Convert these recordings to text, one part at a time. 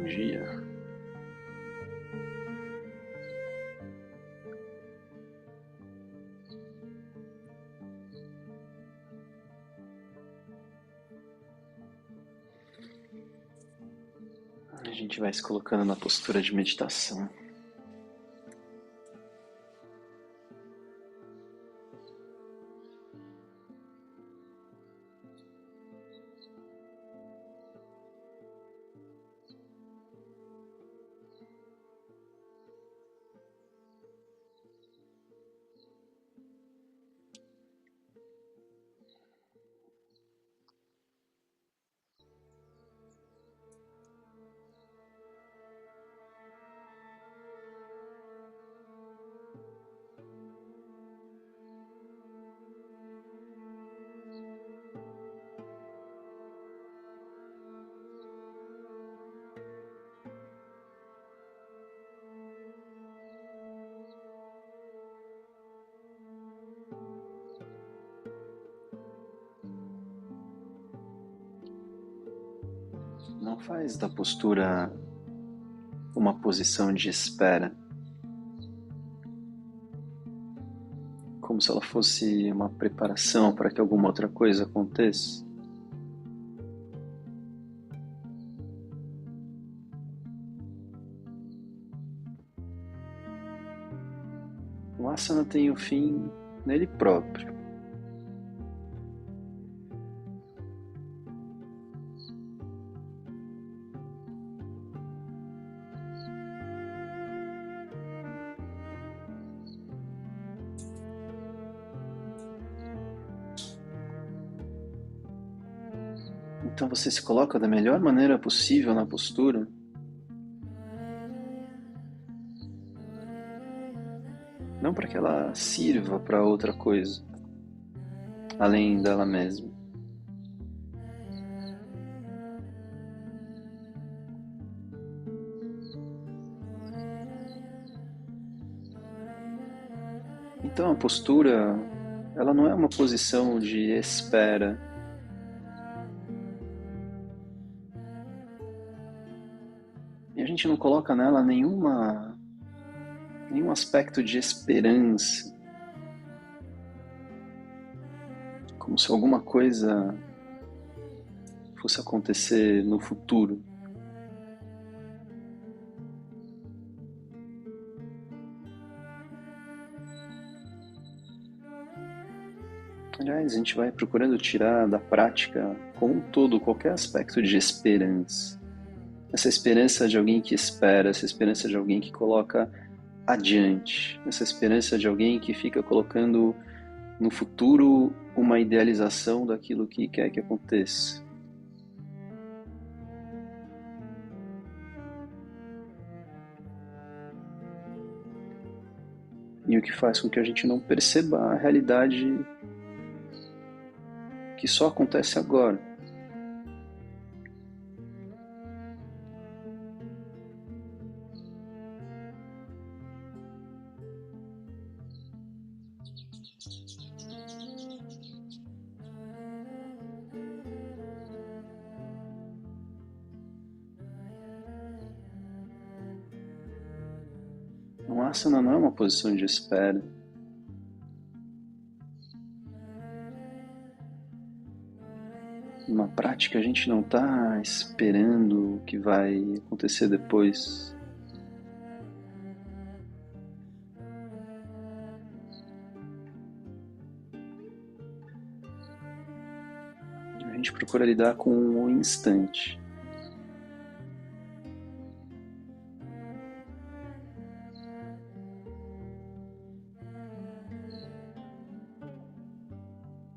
dia. A gente vai se colocando na postura de meditação. Não faz da postura uma posição de espera, como se ela fosse uma preparação para que alguma outra coisa aconteça. O asana tem o fim nele próprio. Então você se coloca da melhor maneira possível na postura. Não para que ela sirva para outra coisa, além dela mesma. Então a postura, ela não é uma posição de espera. E a gente não coloca nela nenhum aspecto de esperança, como se alguma coisa fosse acontecer no futuro. Aliás, a gente vai procurando tirar da prática, como um todo, qualquer aspecto de esperança. Essa esperança de alguém que espera, essa esperança de alguém que coloca adiante, essa esperança de alguém que fica colocando no futuro uma idealização daquilo que quer que aconteça. E o que faz com que a gente não perceba a realidade que só acontece agora. Um asana não é uma posição de espera. Na prática, a gente não está esperando o que vai acontecer depois. A gente procura lidar com o instante.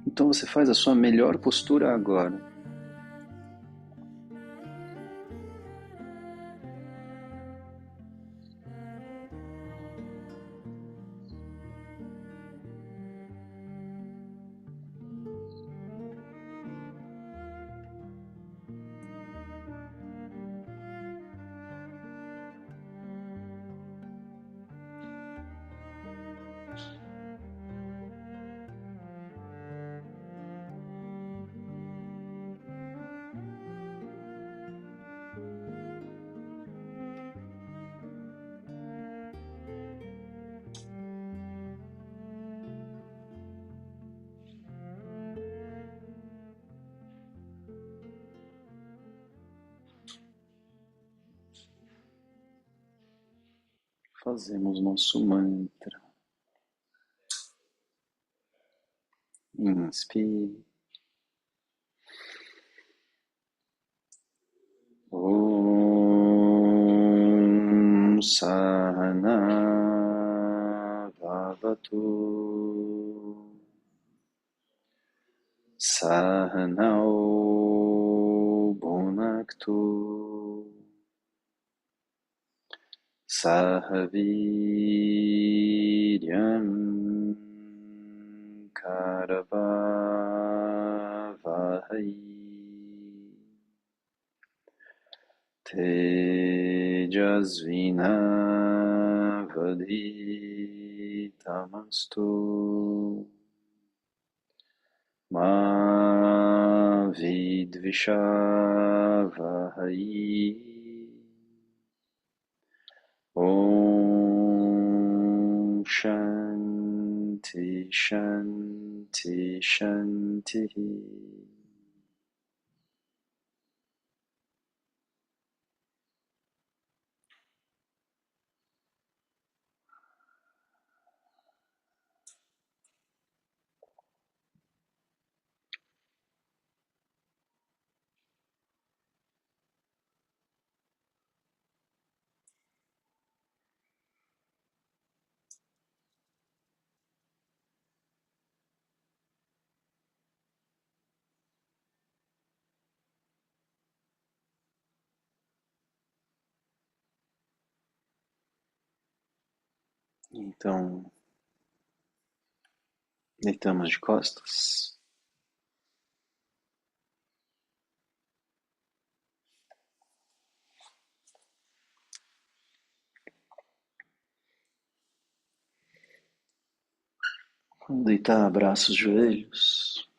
Então você faz a sua melhor postura agora. fazemos nosso mantra. Inspire. Om Sahana Bhavatu Sahanao Bhunaktu Sahaviryam Karavavahai Tejasvinavadhitamastu Ma vidvishavahai Om Shanti Shanti Shanti. Então, deitamos de costas. Quando deitar, abraça os joelhos.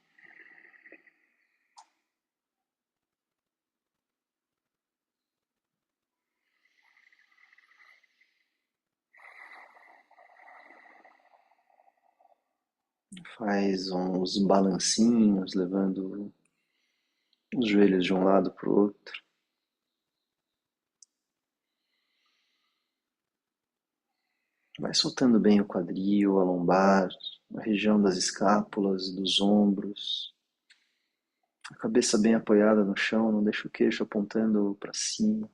Faz uns balancinhos, levando os joelhos de um lado para o outro. Vai soltando bem o quadril, a lombar, a região das escápulas, dos ombros. A cabeça bem apoiada no chão, não deixa o queixo apontando para cima.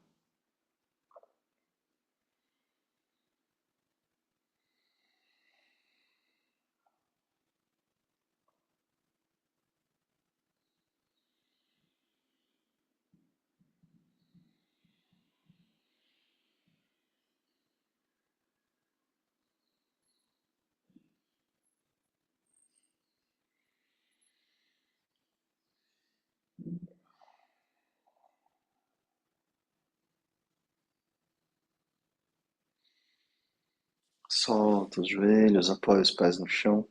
Solta os joelhos, apoia os pés no chão.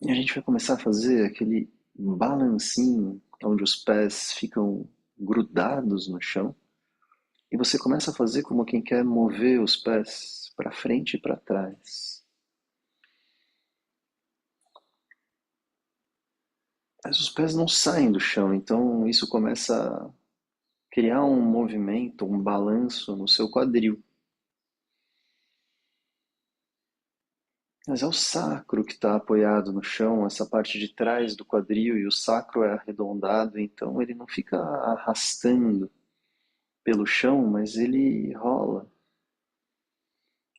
E a gente vai começar a fazer aquele balancinho onde os pés ficam grudados no chão. E você começa a fazer como quem quer mover os pés para frente e para trás. Mas os pés não saem do chão, então isso começa a criar um movimento, um balanço no seu quadril. Mas é o sacro que está apoiado no chão, essa parte de trás do quadril, e o sacro é arredondado, então ele não fica arrastando pelo chão, mas ele rola.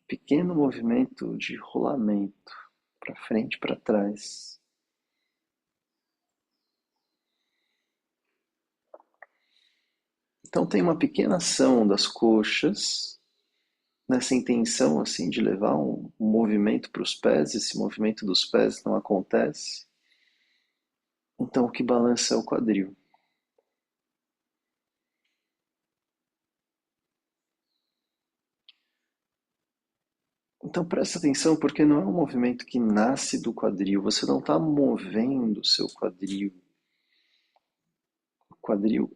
Pequeno movimento de rolamento, para frente e para trás. Então tem uma pequena ação das coxas, nessa intenção assim de levar um movimento para os pés. Esse movimento dos pés não acontece. Então o que balança é o quadril. Então presta atenção, porque não é um movimento que nasce do quadril. Você não está movendo o seu quadril. O quadril,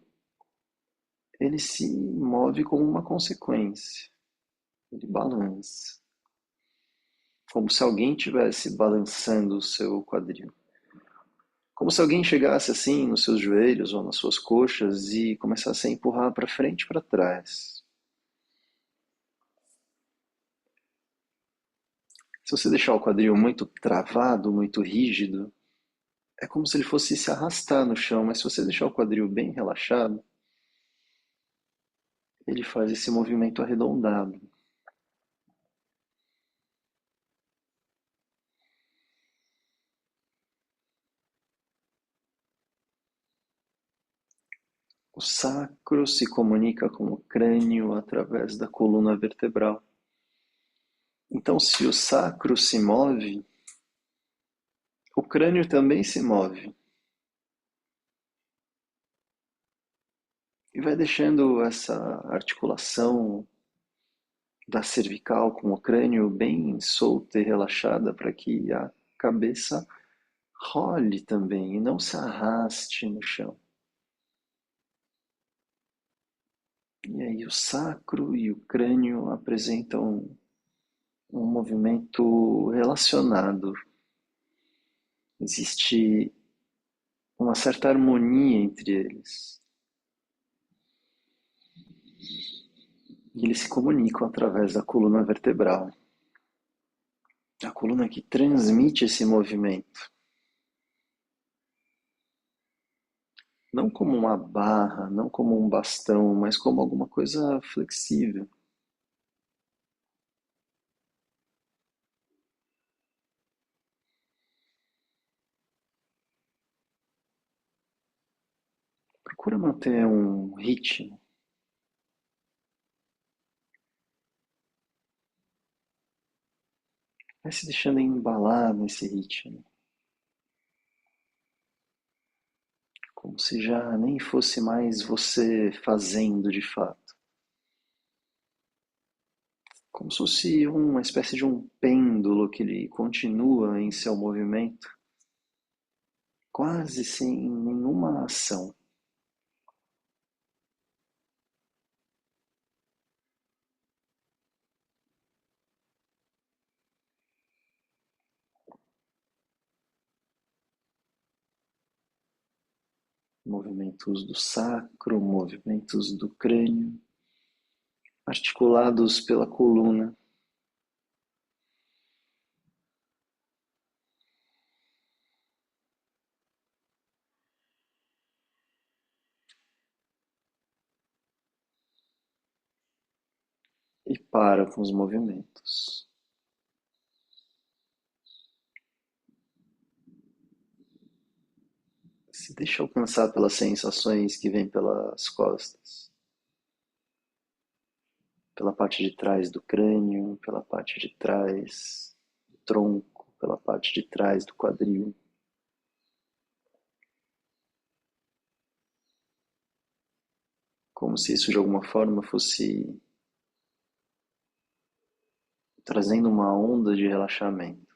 ele se move como uma consequência. Ele balança. Como se alguém estivesse balançando o seu quadril. Como se alguém chegasse assim nos seus joelhos ou nas suas coxas e começasse a empurrar para frente e para trás. Se você deixar o quadril muito travado, muito rígido, é como se ele fosse se arrastar no chão, mas se você deixar o quadril bem relaxado, ele faz esse movimento arredondado. O sacro se comunica com o crânio através da coluna vertebral. Então, se o sacro se move, o crânio também se move. E vai deixando essa articulação da cervical com o crânio bem solta e relaxada para que a cabeça role também e não se arraste no chão. E aí o sacro e o crânio apresentam um movimento relacionado. Existe uma certa harmonia entre eles. E eles se comunicam através da coluna vertebral. A coluna que transmite esse movimento. Não como uma barra, não como um bastão, mas como alguma coisa flexível. Procura manter um ritmo. Vai se deixando embalar nesse ritmo. Como se já nem fosse mais você fazendo de fato. Como se fosse uma espécie de um pêndulo que ele continua em seu movimento, quase sem nenhuma ação. Movimentos do sacro, movimentos do crânio, articulados pela coluna. E para com os movimentos. Se deixa alcançar pelas sensações que vêm pelas costas, pela parte de trás do crânio, pela parte de trás do tronco, pela parte de trás do quadril. Como se isso de alguma forma fosse trazendo uma onda de relaxamento.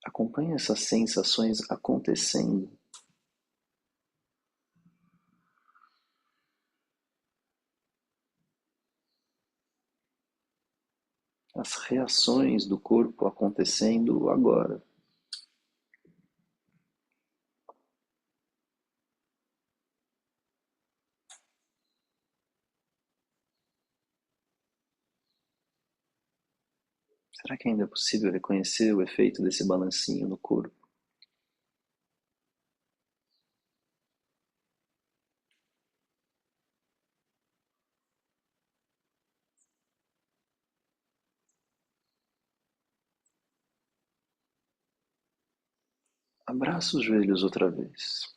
Acompanhe essas sensações acontecendo. As reações do corpo acontecendo agora. Será que ainda é possível reconhecer o efeito desse balancinho no corpo? Abraça os joelhos outra vez.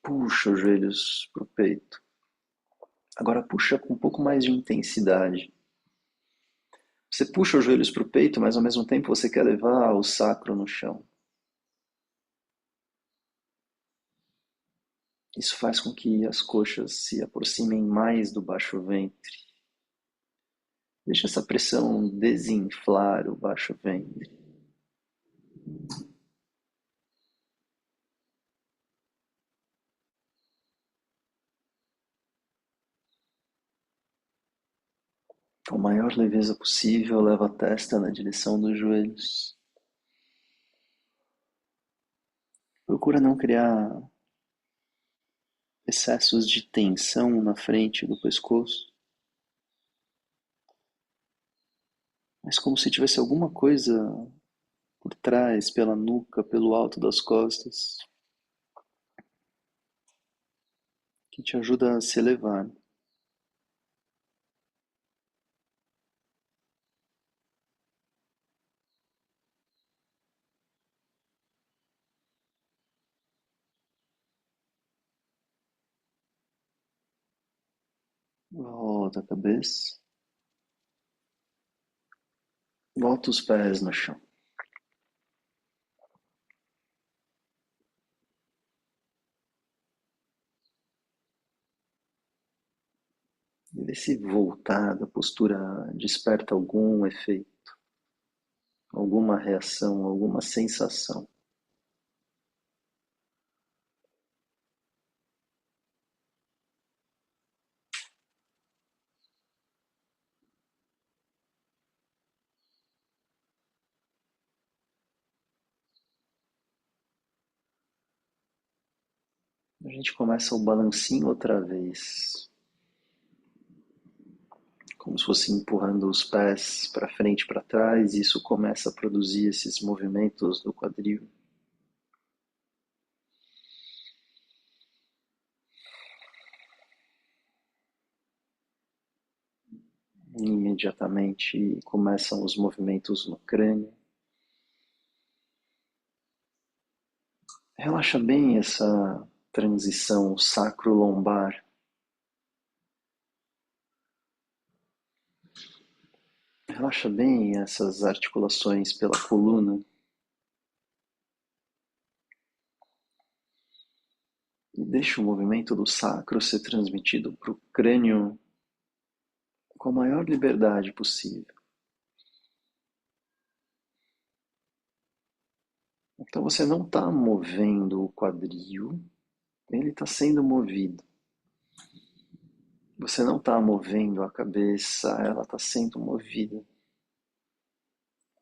Puxa os joelhos para o peito. Agora puxa com um pouco mais de intensidade. Você puxa os joelhos para o peito, mas ao mesmo tempo você quer levar o sacro no chão. Isso faz com que as coxas se aproximem mais do baixo ventre. Deixa essa pressão desinflar o baixo ventre. Com a maior leveza possível, leva a testa na direção dos joelhos. Procura não criar excessos de tensão na frente do pescoço, mas como se tivesse alguma coisa por trás, pela nuca, pelo alto das costas, que te ajuda a se elevar. Volta a cabeça, volta os pés no chão. E vê se voltar da postura desperta algum efeito, alguma reação, alguma sensação. A gente começa o balancinho outra vez, como se fosse empurrando os pés para frente e para trás, e isso começa a produzir esses movimentos do quadril. E imediatamente começam os movimentos no crânio. Relaxa bem essa transição sacro-lombar. Relaxa bem essas articulações pela coluna. E deixa o movimento do sacro ser transmitido para o crânio com a maior liberdade possível. Então você não está movendo o quadril, ele está sendo movido. Você não está movendo a cabeça, ela está sendo movida.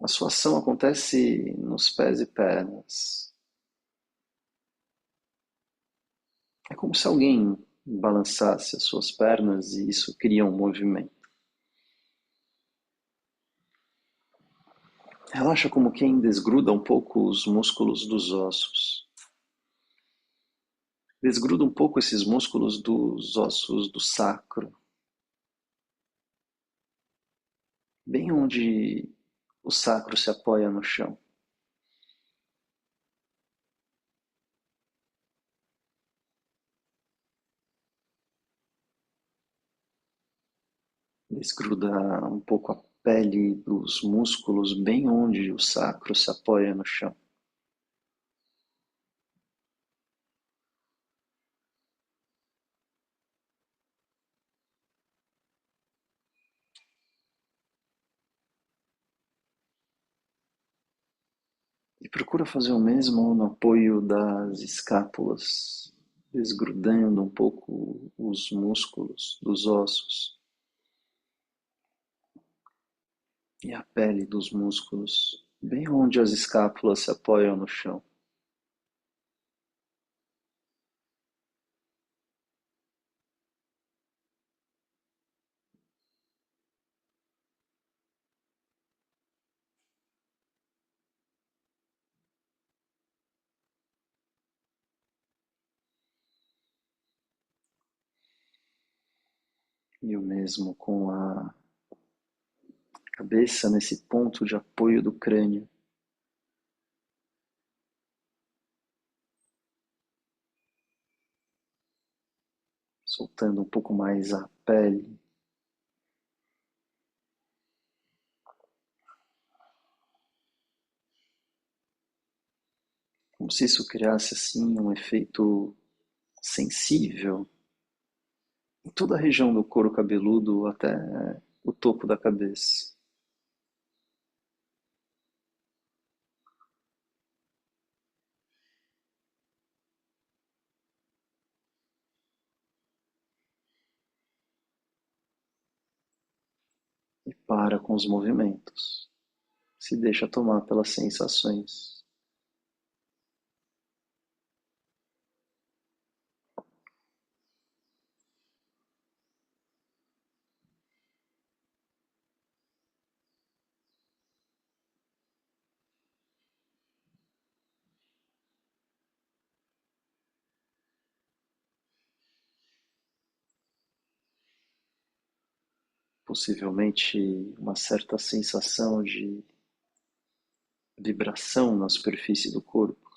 A sua ação acontece nos pés e pernas. É como se alguém balançasse as suas pernas e isso cria um movimento. Relaxa como quem desgruda um pouco os músculos dos ossos. Desgruda um pouco esses músculos dos ossos do sacro, bem onde o sacro se apoia no chão. Desgruda um pouco a pele dos músculos bem onde o sacro se apoia no chão. E procura fazer o mesmo no apoio das escápulas, desgrudando um pouco os músculos dos ossos e a pele dos músculos, bem onde as escápulas se apoiam no chão. E o mesmo com a cabeça nesse ponto de apoio do crânio. Soltando um pouco mais a pele. Como se isso criasse assim um efeito sensível em toda a região do couro cabeludo até o topo da cabeça. para com os movimentos. Se deixa tomar pelas sensações. Possivelmente uma certa sensação de vibração na superfície do corpo.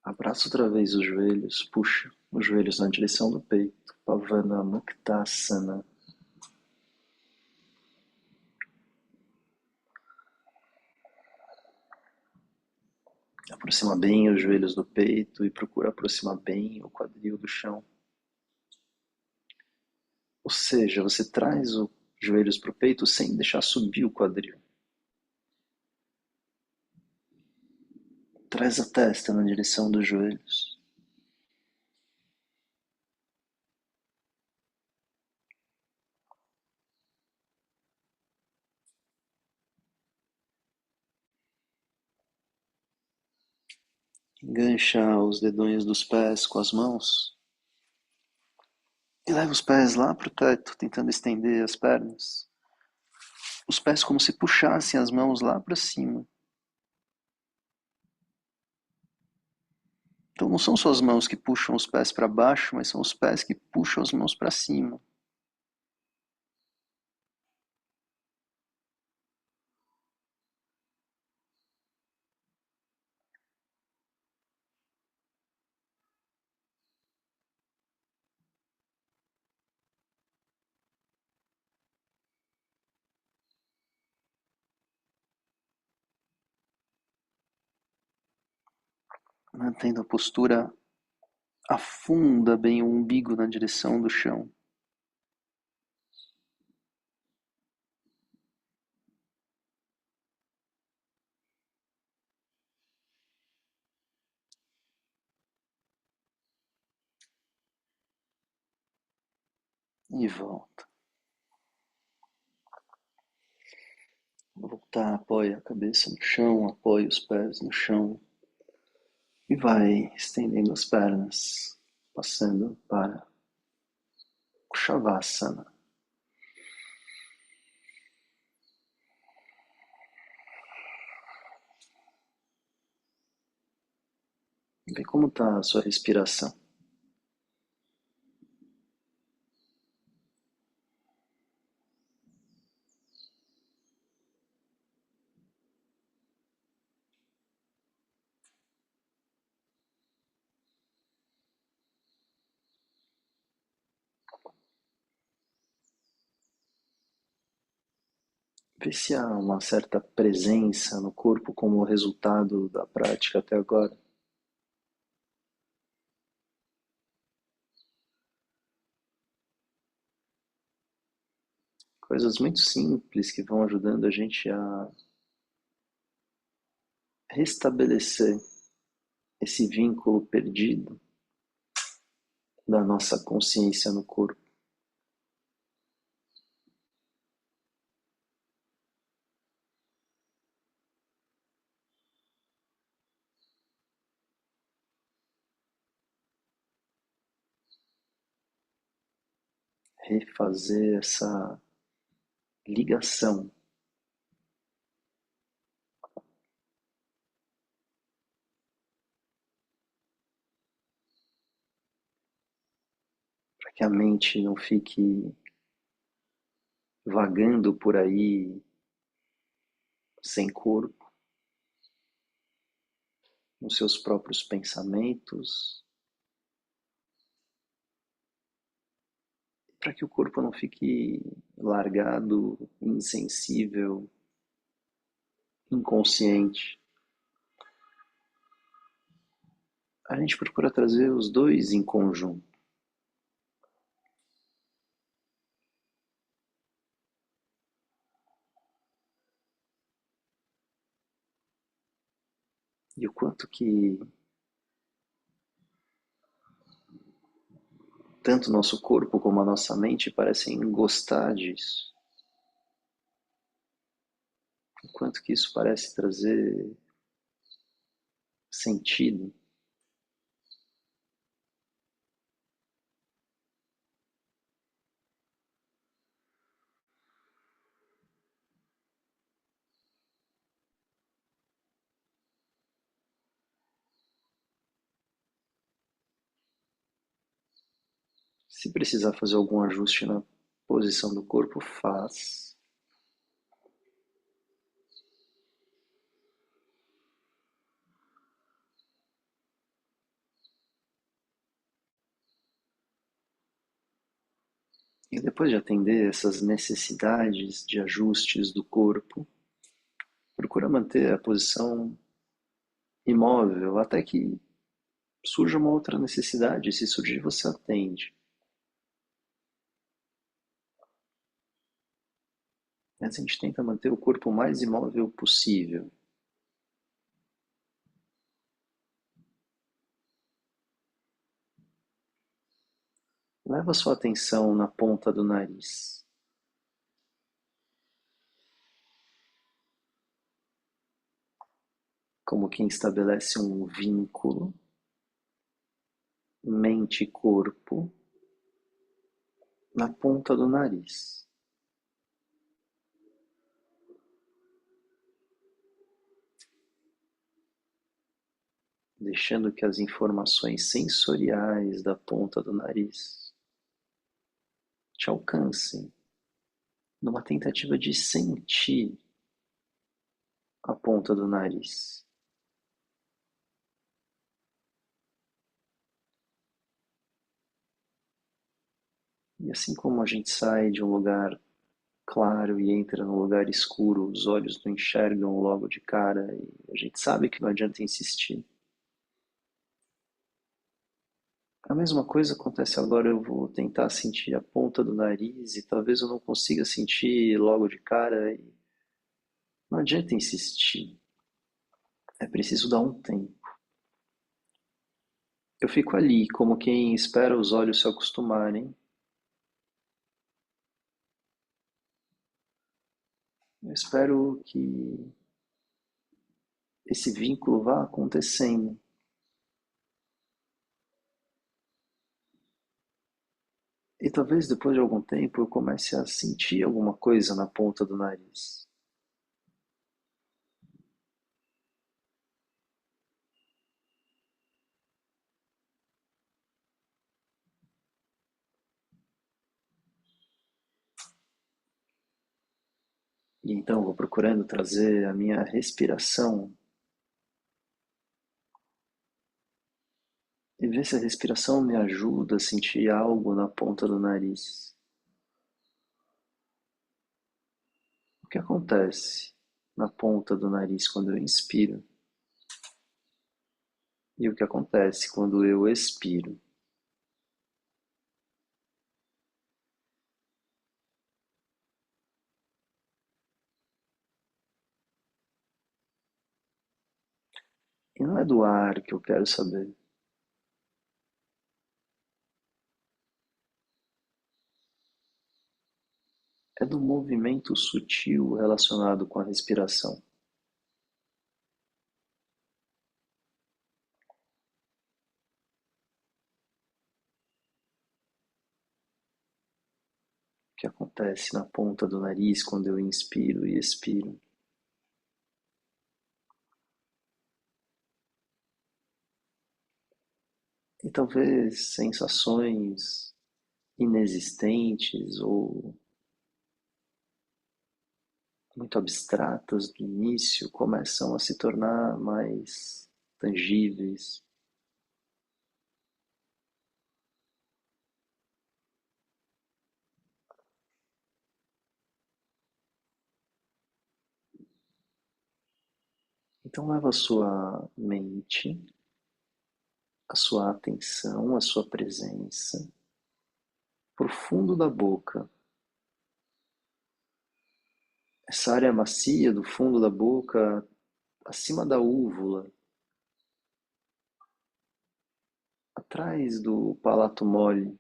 Abraça outra vez os joelhos, puxa os joelhos na direção do peito. Pavana Muktasana. Aproxima bem os joelhos do peito e procura aproximar bem o quadril do chão. Ou seja, você traz os joelhos para o peito sem deixar subir o quadril. Traz a testa na direção dos joelhos. Engancha os dedões dos pés com as mãos e leva os pés lá para o teto, tentando estender as pernas. Os pés como se puxassem as mãos lá para cima. Então não são só as mãos que puxam os pés para baixo, mas são os pés que puxam as mãos para cima. Mantendo a postura, afunda bem o umbigo na direção do chão. E volta. Voltar, apoia a cabeça no chão, apoia os pés no chão. E vai estendendo as pernas, passando para o Shavasana. Vê como está a sua respiração. Vê se há uma certa presença no corpo como resultado da prática até agora. Coisas muito simples que vão ajudando a gente a restabelecer esse vínculo perdido da nossa consciência no corpo. Refazer essa ligação. Para que a mente não fique vagando por aí sem corpo, nos seus próprios pensamentos, para que o corpo não fique largado, insensível, inconsciente. A gente procura trazer os dois em conjunto. E o quanto que tanto o nosso corpo como a nossa mente parecem gostar disso. O quanto que isso parece trazer sentido. Se precisar fazer algum ajuste na posição do corpo, faz. E depois de atender essas necessidades de ajustes do corpo, procura manter a posição imóvel até que surja uma outra necessidade. Se surgir, você atende. Mas a gente tenta manter o corpo o mais imóvel possível. Leva sua atenção na ponta do nariz. Como quem estabelece um vínculo mente e corpo na ponta do nariz. Deixando que as informações sensoriais da ponta do nariz te alcancem numa tentativa de sentir a ponta do nariz. E assim como a gente sai de um lugar claro e entra num lugar escuro, os olhos não enxergam logo de cara e a gente sabe que não adianta insistir. A mesma coisa acontece agora, eu vou tentar sentir a ponta do nariz e talvez eu não consiga sentir logo de cara e não adianta insistir. É preciso dar um tempo. Eu fico ali, como quem espera os olhos se acostumarem. Eu espero que esse vínculo vá acontecendo. E talvez depois de algum tempo eu comece a sentir alguma coisa na ponta do nariz. E então vou procurando trazer a minha respiração e ver se a respiração me ajuda a sentir algo na ponta do nariz. O que acontece na ponta do nariz quando eu inspiro? E o que acontece quando eu expiro? E não é do ar que eu quero saber. É do movimento sutil relacionado com a respiração. O que acontece na ponta do nariz quando eu inspiro e expiro. E talvez sensações inexistentes ou muito abstratas do início começam a se tornar mais tangíveis. Então leva a sua mente, a sua atenção, a sua presença para o fundo da boca. Essa área macia do fundo da boca, acima da úvula, atrás do palato mole.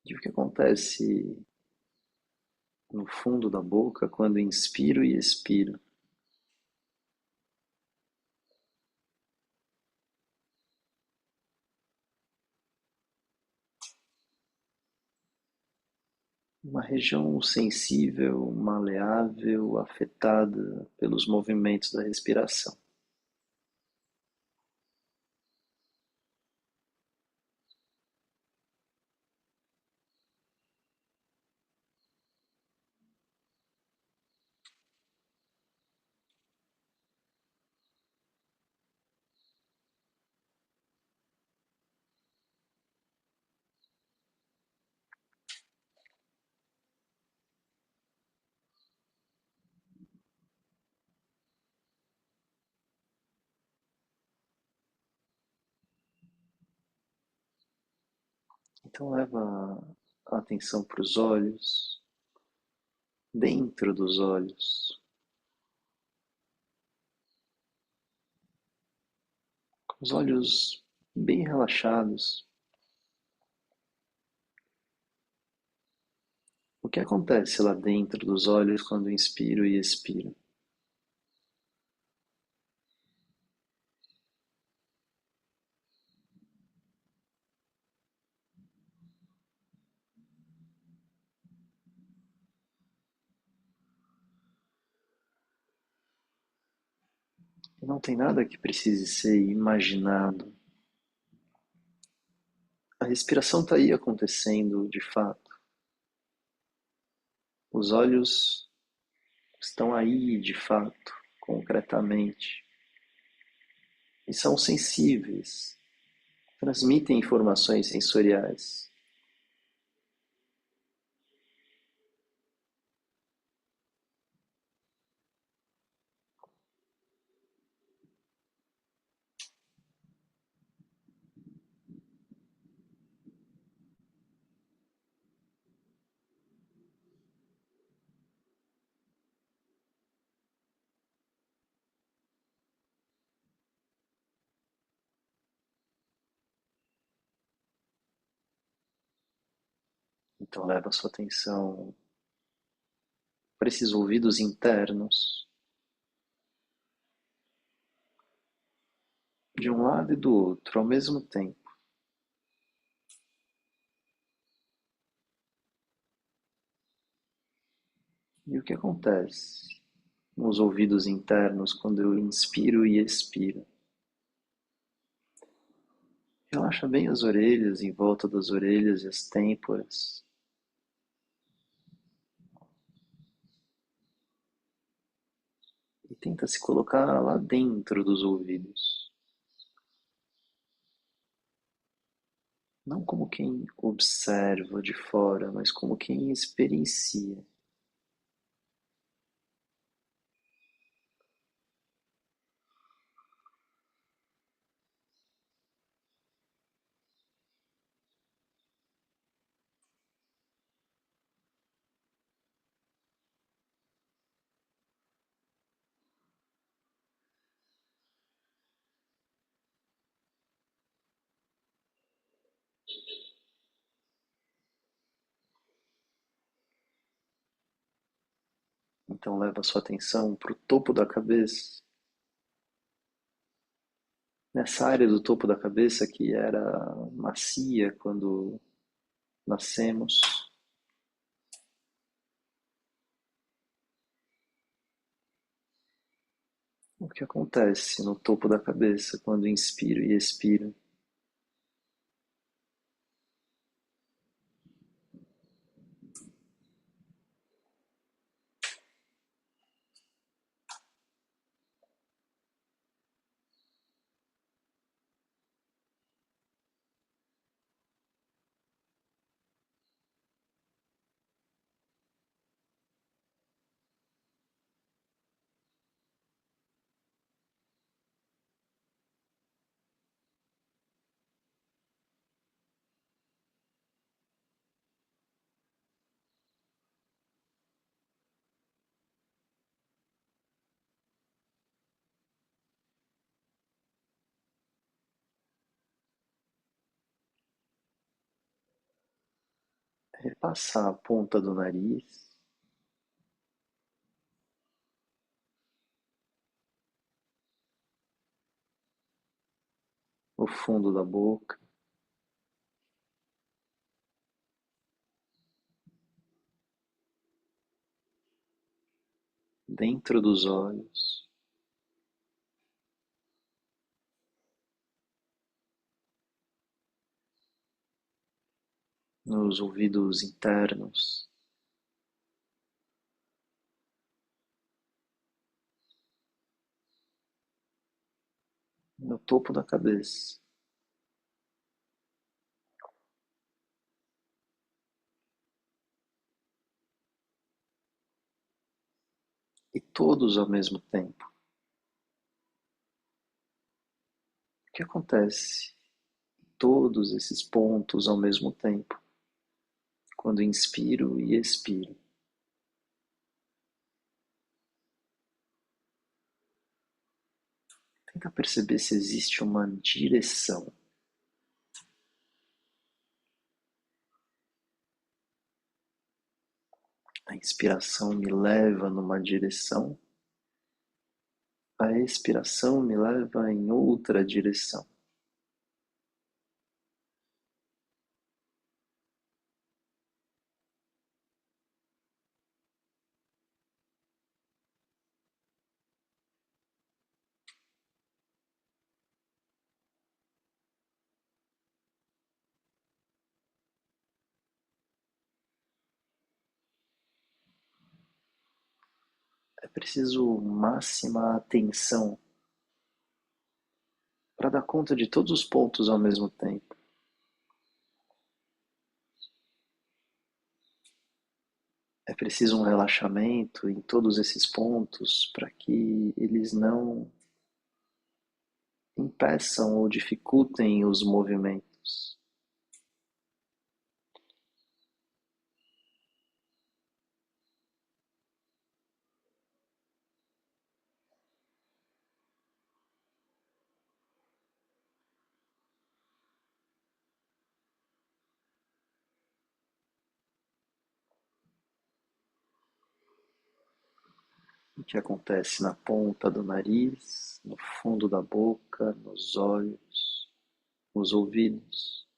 E o que acontece no fundo da boca quando inspiro e expiro? Uma região sensível, maleável, afetada pelos movimentos da respiração. Então leva a atenção para os olhos, dentro dos olhos, com os olhos bem relaxados. O que acontece lá dentro dos olhos quando inspiro e expiro? E não tem nada que precise ser imaginado. A respiração está aí acontecendo de fato. Os olhos estão aí de fato, concretamente. E são sensíveis, transmitem informações sensoriais. Então leva a sua atenção para esses ouvidos internos, de um lado e do outro, ao mesmo tempo. E o que acontece nos ouvidos internos quando eu inspiro e expiro? Relaxa bem as orelhas, em volta das orelhas e as têmporas. E tenta se colocar lá dentro dos ouvidos. Não como quem observa de fora, mas como quem experiencia. Então leva a sua atenção para o topo da cabeça. Nessa área do topo da cabeça que era macia quando nascemos. O que acontece no topo da cabeça quando inspiro e expiro? repassar a ponta do nariz, o fundo da boca, dentro dos olhos, nos ouvidos internos, no topo da cabeça. E todos ao mesmo tempo. O que acontece em todos esses pontos ao mesmo tempo, quando inspiro e expiro? Tenta perceber se existe uma direção. A inspiração me leva numa direção, a expiração me leva em outra direção. É preciso máxima atenção para dar conta de todos os pontos ao mesmo tempo. É preciso um relaxamento em todos esses pontos para que eles não impeçam ou dificultem os movimentos. O que acontece na ponta do nariz, no fundo da boca, nos olhos, nos ouvidos,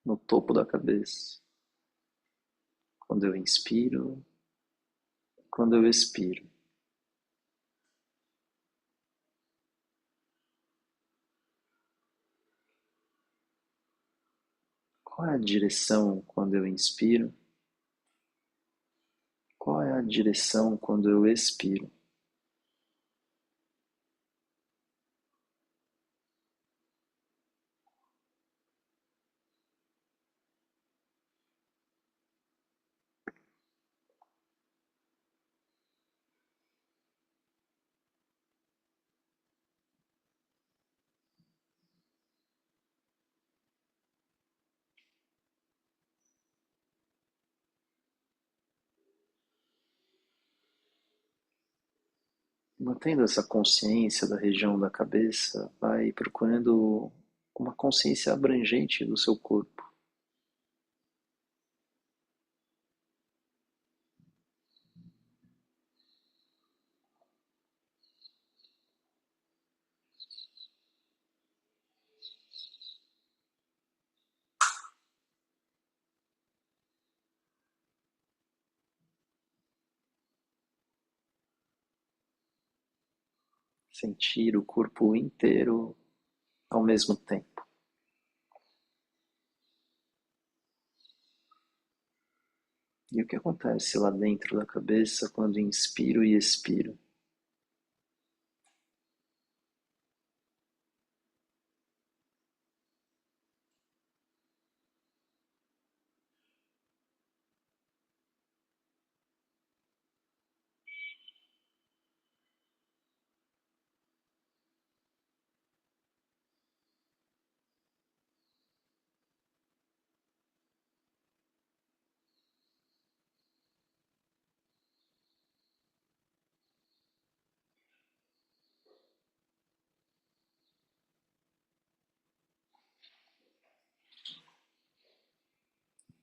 no topo da cabeça. Quando eu inspiro, quando eu expiro. Qual é a direção quando eu inspiro? Qual é a direção quando eu expiro? Mantendo essa consciência da região da cabeça, vai procurando uma consciência abrangente do seu corpo. Sentir o corpo inteiro ao mesmo tempo. E o que acontece lá dentro da cabeça quando inspiro e expiro?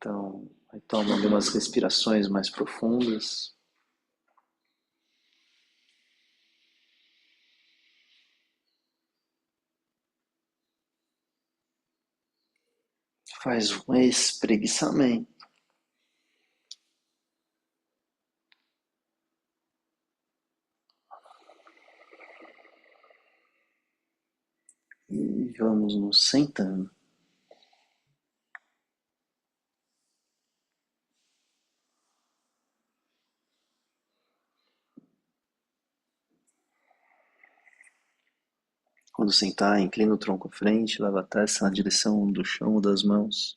Então, Aí toma algumas respirações mais profundas. Faz um espreguiçamento. E vamos nos sentando. Quando sentar, inclina o tronco à frente, leva a testa na direção do chão ou das mãos.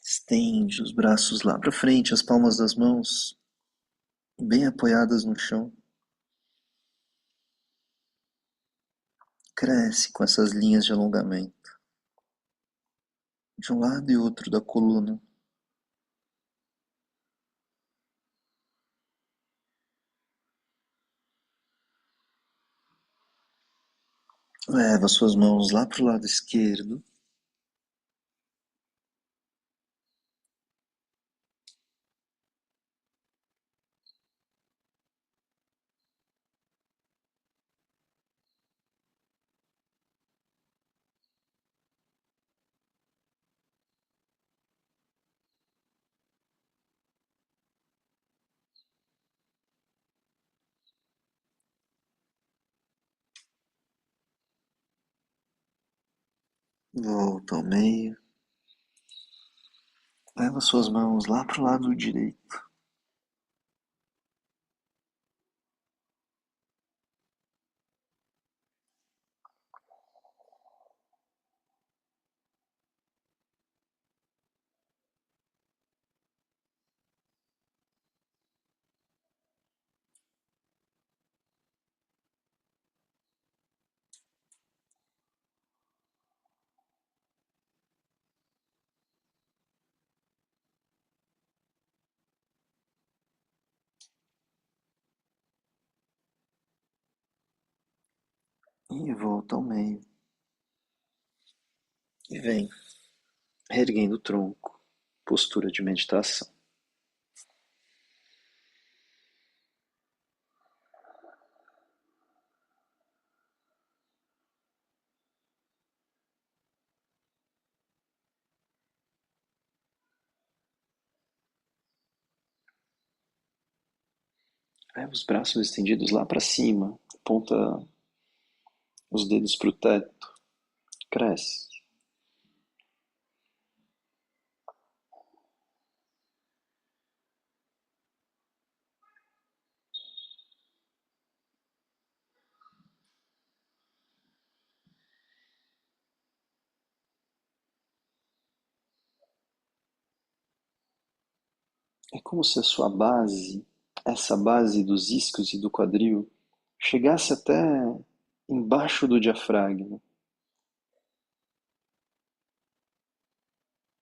Estende os braços lá para frente, as palmas das mãos bem apoiadas no chão. Cresce com essas linhas de alongamento, de um lado e outro da coluna. Leva suas mãos lá para o lado esquerdo. Volta ao meio. Leva suas mãos lá para o lado direito. E volta ao meio. E vem, erguendo o tronco. Postura de meditação. Leva os braços estendidos lá para cima. Aponta os dedos para o teto. Cresce. É como se a sua base, essa base dos isquios e do quadril, chegasse até embaixo do diafragma.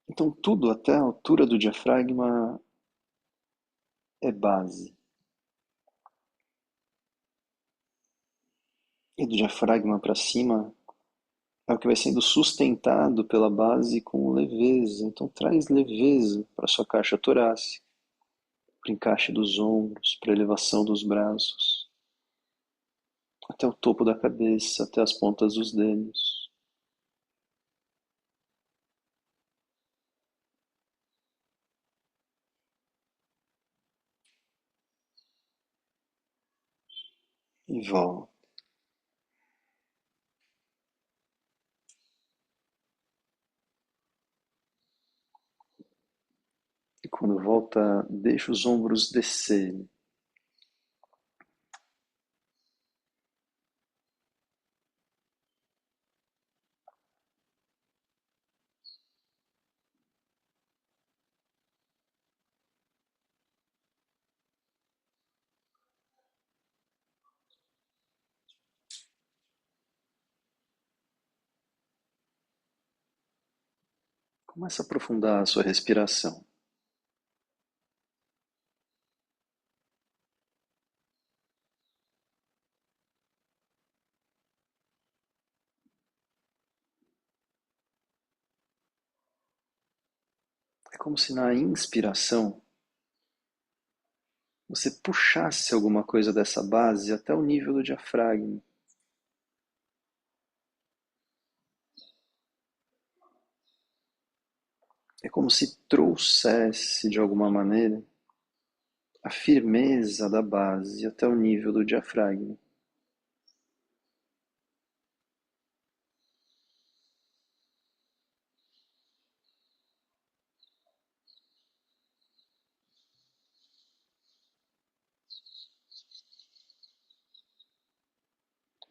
Então tudo até a altura do diafragma é base. E do diafragma para cima é o que vai sendo sustentado pela base com leveza. Então traz leveza para sua caixa torácica, para o encaixe dos ombros, para a elevação dos braços, até o topo da cabeça, até as pontas dos dedos. E volta. E quando volta, deixa os ombros descerem. Começa a aprofundar a sua respiração. É como se na inspiração você puxasse alguma coisa dessa base até o nível do diafragma. É como se trouxesse, de alguma maneira, a firmeza da base até o nível do diafragma.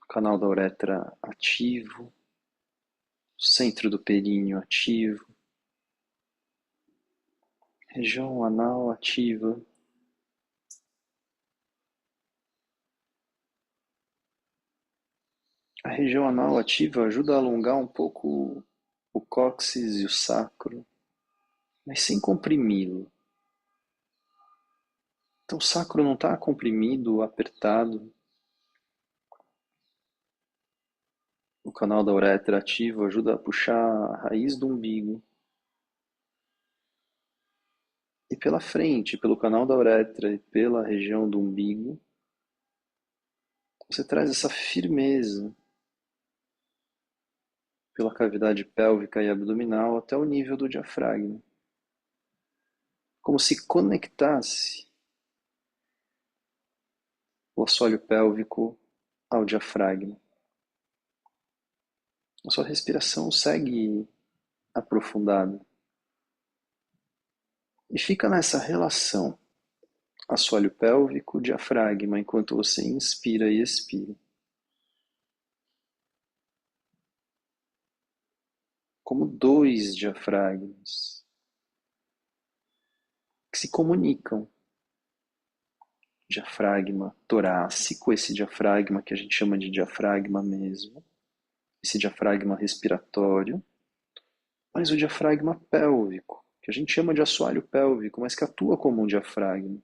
O canal da uretra ativo, o centro do períneo ativo, região anal ativa. A região anal ativa ajuda a alongar um pouco o cóccix e o sacro, mas sem comprimi-lo. Então o sacro não está comprimido, apertado. O canal da uretra ativo ajuda a puxar a raiz do umbigo. E pela frente, pelo canal da uretra e pela região do umbigo, você traz essa firmeza pela cavidade pélvica e abdominal até o nível do diafragma. Como se conectasse o assoalho pélvico ao diafragma. A sua respiração segue aprofundada. E fica nessa relação assoalho pélvico, diafragma, enquanto você inspira e expira. Como dois diafragmas que se comunicam. Diafragma torácico, esse diafragma que a gente chama de diafragma mesmo, esse diafragma respiratório, mas o diafragma pélvico, que a gente chama de assoalho pélvico, mas que atua como um diafragma.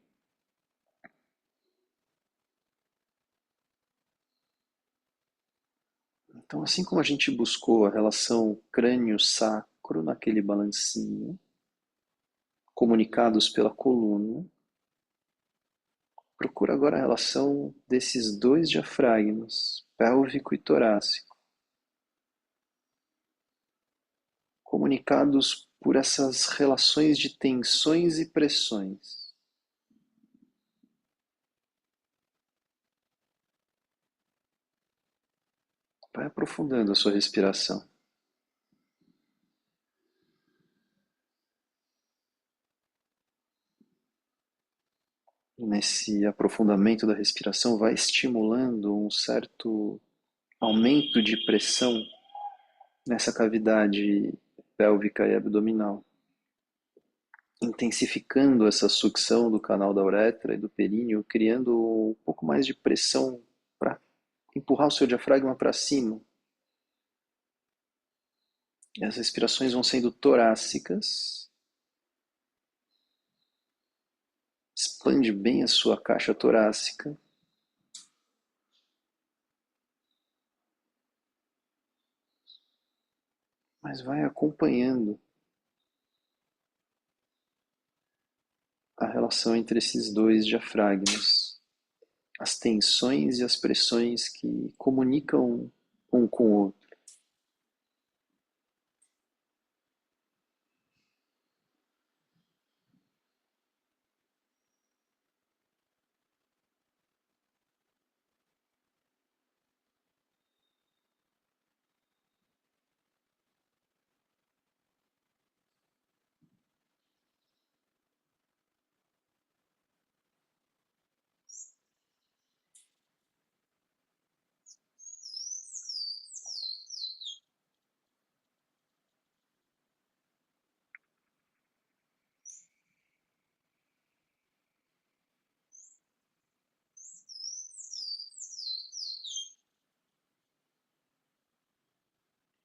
Então, assim como a gente buscou a relação crânio-sacro naquele balancinho, comunicados pela coluna, procura agora a relação desses dois diafragmas, pélvico e torácico, comunicados por essas relações de tensões e pressões. Vai aprofundando a sua respiração. Nesse aprofundamento da respiração, vai estimulando um certo aumento de pressão nessa cavidade pélvica e abdominal, intensificando essa sucção do canal da uretra e do períneo, criando um pouco mais de pressão para empurrar o seu diafragma para cima. E as respirações vão sendo torácicas. Expande bem a sua caixa torácica. Mas vai acompanhando a relação entre esses dois diafragmas, as tensões e as pressões que comunicam um com o outro.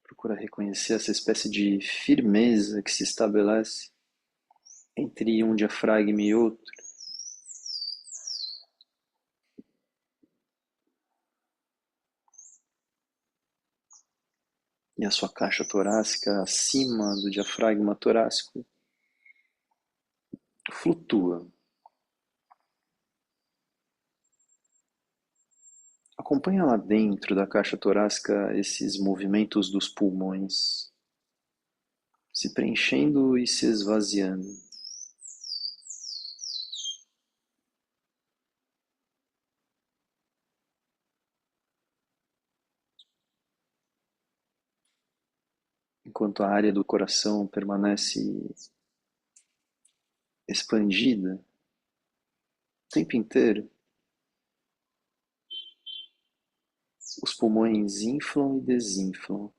Procura reconhecer essa espécie de firmeza que se estabelece entre um diafragma e outro. E a sua caixa torácica acima do diafragma torácico flutua. Acompanha lá dentro da caixa torácica esses movimentos dos pulmões, se preenchendo e se esvaziando. Enquanto a área do coração permanece expandida o tempo inteiro, os pulmões inflam e desinflam.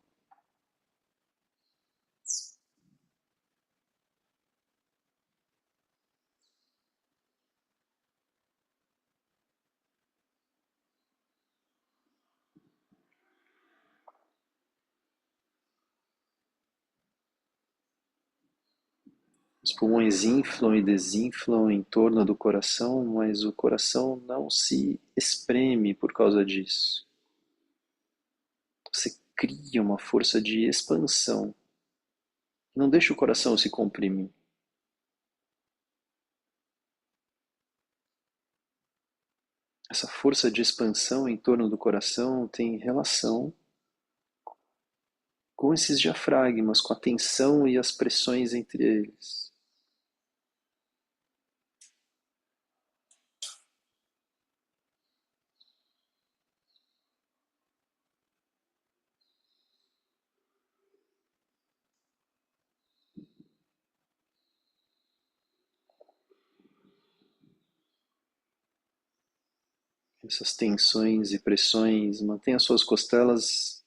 Os pulmões inflam e desinflam em torno do coração, mas o coração não se espreme por causa disso. Você cria uma força de expansão. Não deixa o coração se comprimir. Essa força de expansão em torno do coração tem relação com esses diafragmas, com a tensão e as pressões entre eles. Essas tensões e pressões mantêm as suas costelas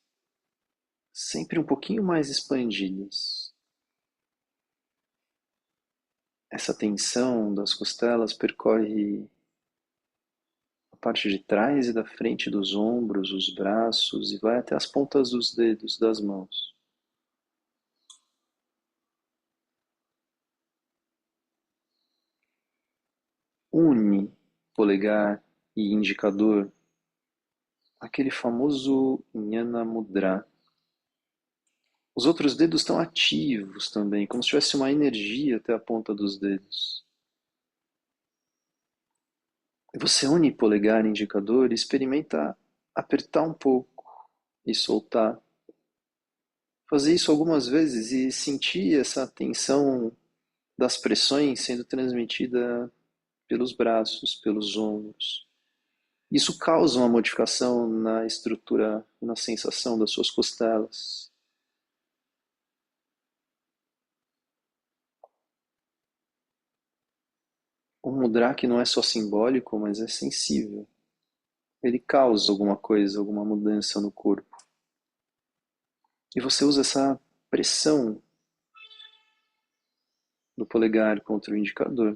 sempre um pouquinho mais expandidas. Essa tensão das costelas percorre a parte de trás e da frente dos ombros, os braços e vai até as pontas dos dedos das mãos. Une polegar e indicador, aquele famoso Jnana Mudra. Os outros dedos estão ativos também, como se tivesse uma energia até a ponta dos dedos. Você une polegar e indicador e experimenta apertar um pouco e soltar. Fazer isso algumas vezes e sentir essa tensão das pressões sendo transmitida pelos braços, pelos ombros. Isso causa uma modificação na estrutura, na sensação das suas costelas. O mudra que não é só simbólico, mas é sensível. Ele causa alguma coisa, alguma mudança no corpo. E você usa essa pressão do polegar contra o indicador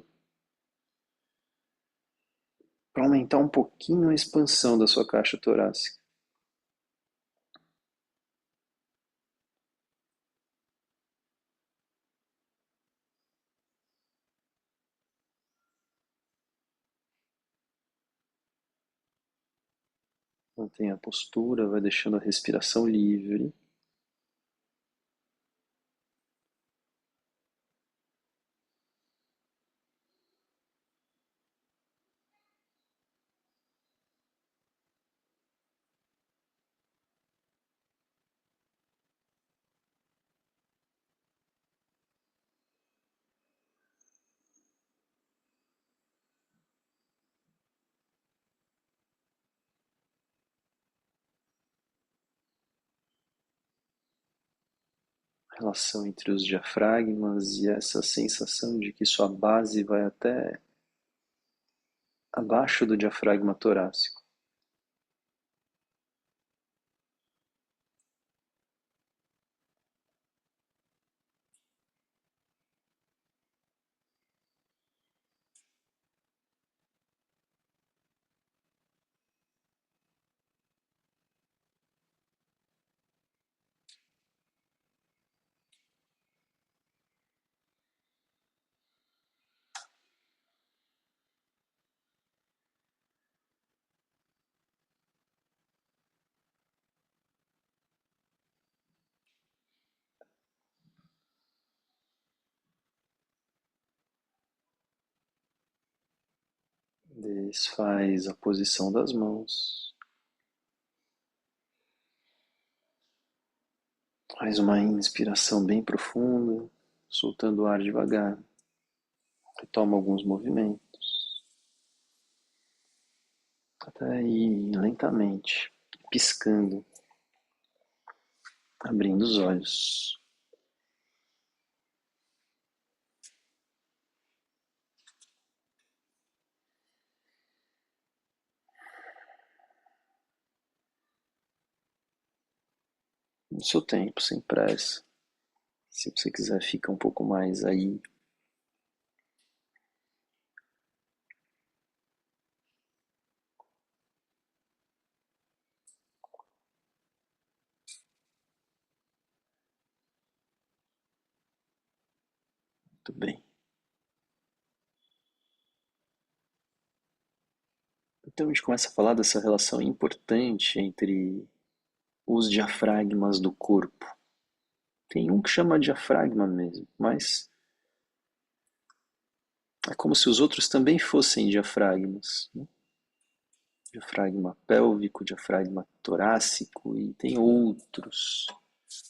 para aumentar um pouquinho a expansão da sua caixa torácica. Mantenha a postura, vai deixando a respiração livre. A relação entre os diafragmas e essa sensação de que sua base vai até abaixo do diafragma torácico. depois faz a posição das mãos. Faz uma inspiração bem profunda, soltando o ar devagar. Retoma alguns movimentos. Até aí, lentamente, piscando, abrindo os olhos. No seu tempo, sem pressa. Se você quiser, fica um pouco mais aí. Muito bem. Então a gente começa a falar dessa relação importante entre os diafragmas do corpo. Tem um que chama diafragma mesmo, mas é como se os outros também fossem diafragmas, né? Diafragma pélvico, diafragma torácico e tem outros.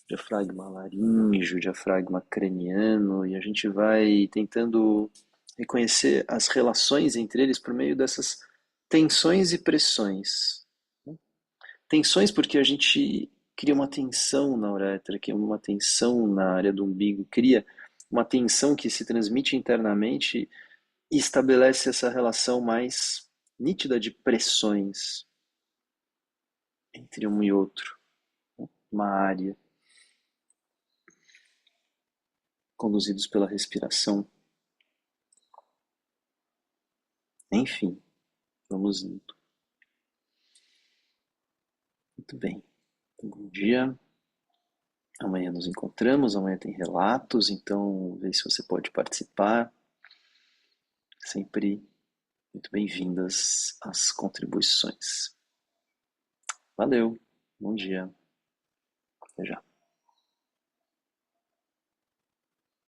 Diafragma laríngeo, diafragma craniano, e a gente vai tentando reconhecer as relações entre eles por meio dessas tensões e pressões. Tensões porque a gente cria uma tensão na uretra, cria uma tensão na área do umbigo, cria uma tensão que se transmite internamente e estabelece essa relação mais nítida de pressões entre um e outro, uma área, conduzidos pela respiração. Enfim, vamos indo. Muito bem. Bom dia. Amanhã nos encontramos, amanhã tem relatos, então vê se você pode participar. Sempre muito bem-vindas as contribuições. Valeu, bom dia, até já.